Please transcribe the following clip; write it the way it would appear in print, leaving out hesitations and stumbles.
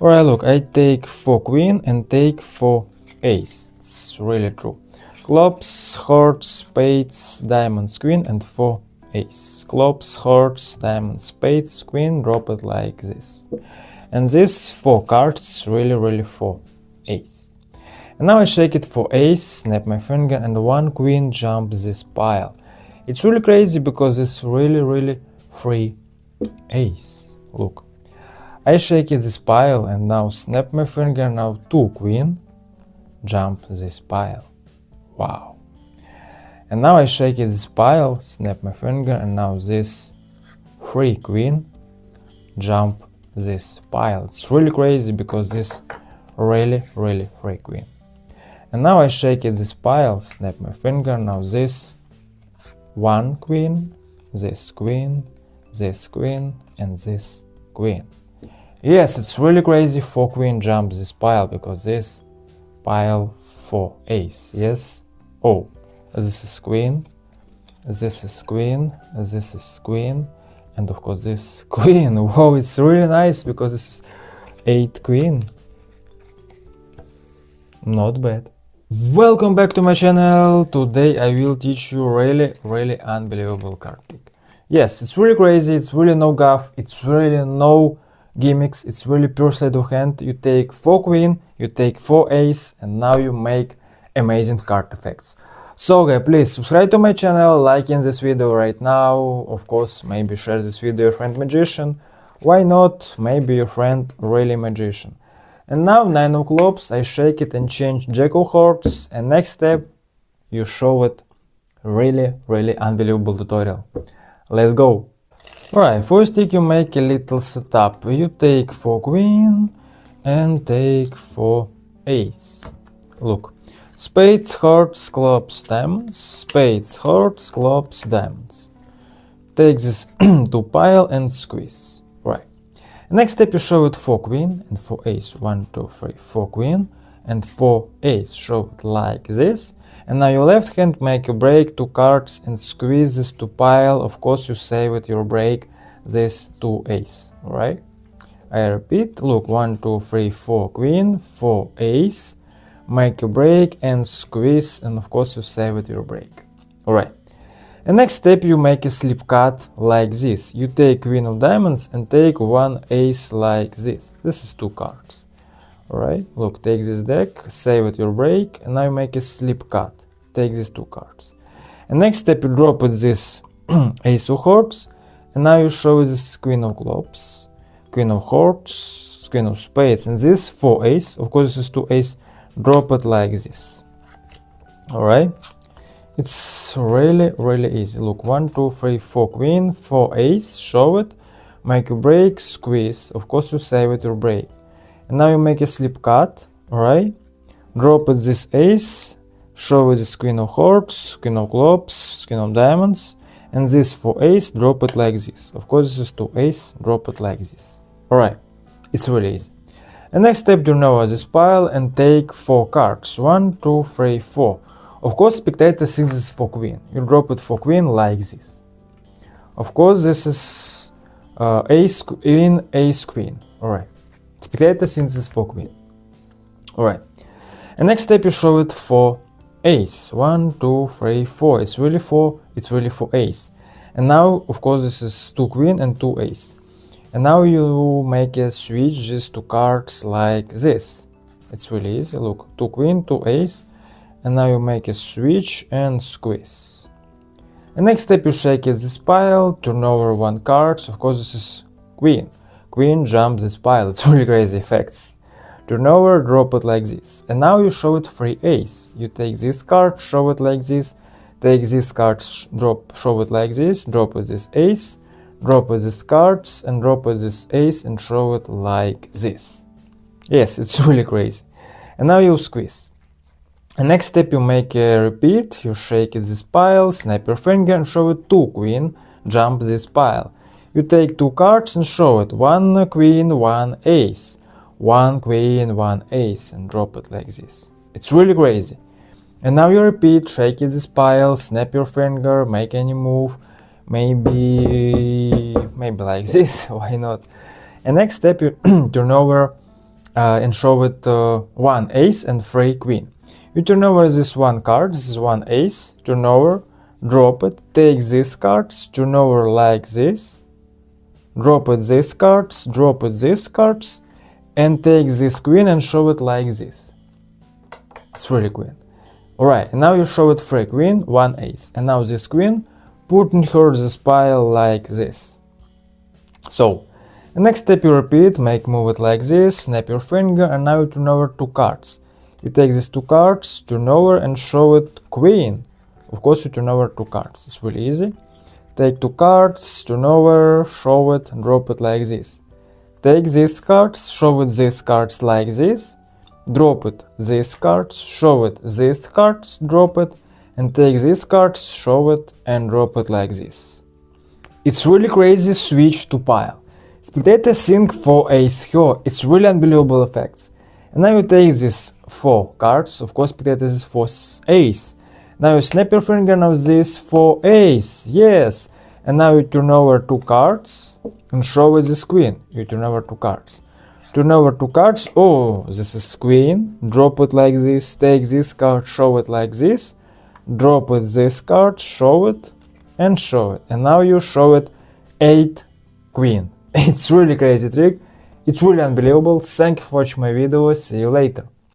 Alright, look, I take 4 queen and take 4 ace. It's really true. Clubs, hearts, spades, diamonds, queen, and 4 ace. Clubs, hearts, diamonds, spades, queen, drop it like this. And these 4 cards really 4 ace. And now I shake it for ace, snap my finger, and 1 queen jumps this pile. It's really crazy because it's really 3 ace. Look. I shake it this pile and now snap my finger, now 2 queen jump this pile. Wow. And now I shake it this pile, snap my finger, and now this 3 queen jump this pile. It's really crazy because this really 3 queen. And now I shake it this pile, snap my finger, now this 1 queen, this queen, this queen, and this queen. Yes, it's really crazy 4 queen jumps this pile because this pile 4 ace. Yes. Oh, this is queen, this is queen, this is queen, and of course this queen. Wow, it's really nice because this is 8 queen. Not bad. Welcome back to my channel. Today I will teach you really unbelievable card trick. Yes, it's really crazy, it's really no guff, it's really no gimmicks, it's really pure sleight of hand. You take 4 queen, you take 4 ace, and now you make amazing card effects. So guys, please subscribe to my channel, like in this video right now. Of course, maybe share this video with your friend magician. Why not? Maybe your friend really magician. And now 9 of clubs, I shake it and change jack of hearts, and next step you show it really unbelievable tutorial. Let's go. Alright, first thing you make a little setup. You take 4 queen and take 4 ace. Look, spades, hearts, clubs, diamonds, spades, hearts, clubs, diamonds. Take this 2 pile and squeeze. Right. Next step you show it 4 queen and 4 ace. 1, 2, 3, 4 queen and 4 ace. Show it like this. And now your left hand make a break 2 cards and squeeze this 2 pile. Of course you save it your break this 2 ace. Right? I repeat. Look, 1, 2, 3, 4 queen, 4 ace. Make a break and squeeze, and of course you save it your break. Alright. And next step you make a slip cut like this. You take queen of diamonds and take 1 ace like this. This is 2 cards. Alright, look, take this deck, save it your break, and now you make a slip cut. Take these 2 cards. And next step you drop it this ace of hearts, and now you show this queen of clubs, queen of hearts, queen of spades, and this 4 ace. Of course this is 2 ace. Drop it like this. Alright, it's really easy. Look, 1, 2, 3, 4 queen, 4 ace, show it, make a break, squeeze. Of course you save it your break. And now you make a slip cut. Alright, drop it this ace, show it this queen of hearts, queen of clubs, queen of diamonds, and this 4 ace, drop it like this. Of course this is 2 ace, drop it like this. Alright, it's really easy. And next step, turn over this pile and take 4 cards. 1, 2, 3, 4. Of course, spectator thinks this is 4 queen. You drop it for queen like this. Of course, this is ace, queen, ace, queen. Alright. Spectator thinks this is 4 queen. Alright. And next step, you show it for ace. 1, 2, 3, 4. It's really 4. It's really for ace. And now, of course, this is 2 queen and 2 ace. And now you make a switch these 2 cards like this. It's really easy. Look, 2 queen, 2 ace. And now you make a switch and squeeze. And next step you shake this pile, turn over 1 card. Of course this is queen. Queen jumps this pile. It's really crazy effects. Turn over, drop it like this. And now you show it 3 ace. You take this card, show it like this. Take this card, show it like this. Drop it this ace. Drop it this cards and drop it this ace and show it like this. Yes, it's really crazy. And now you squeeze. And next step you make a repeat. You shake this pile, snap your finger and show it 2 queen, jump this pile. You take 2 cards and show it 1 queen, 1 ace. 1 queen, 1 ace and drop it like this. It's really crazy. And now you repeat, shake this pile, snap your finger, make any move. Maybe like this, why not? And next step you turn over and show it one ace and 3 queen. You turn over this one card, this is one ace, turn over, drop it, take these cards, turn over like this, drop it these cards, drop it these cards, and take this queen and show it like this. It's really queen. Alright, and now you show it 3 queen, 1 ace, and now this queen, put in her this pile like this. So, the next step you repeat, move it like this, snap your finger, and now you turn over 2 cards. You take these 2 cards, turn over and show it queen. Of course you turn over 2 cards, it's really easy. Take 2 cards, turn over, show it, and drop it like this. Take these cards, show it these cards like this, drop it these cards, show it these cards, drop it, and take these cards, show it, and drop it like this. It's really crazy switch to pile. Spectator think for ace here, it's really unbelievable effects. And now you take these 4 cards, of course spectator is for ace. Now you snap your finger, now this for ace, yes. And now you turn over 2 cards and show it this queen. You turn over 2 cards. Turn over 2 cards, oh, this is queen, drop it like this, take this card, show it like this, drop it this card, show it, and show it. And now you show it 8 queen. It's really crazy trick, it's really unbelievable. Thank you for watching my video, see you later.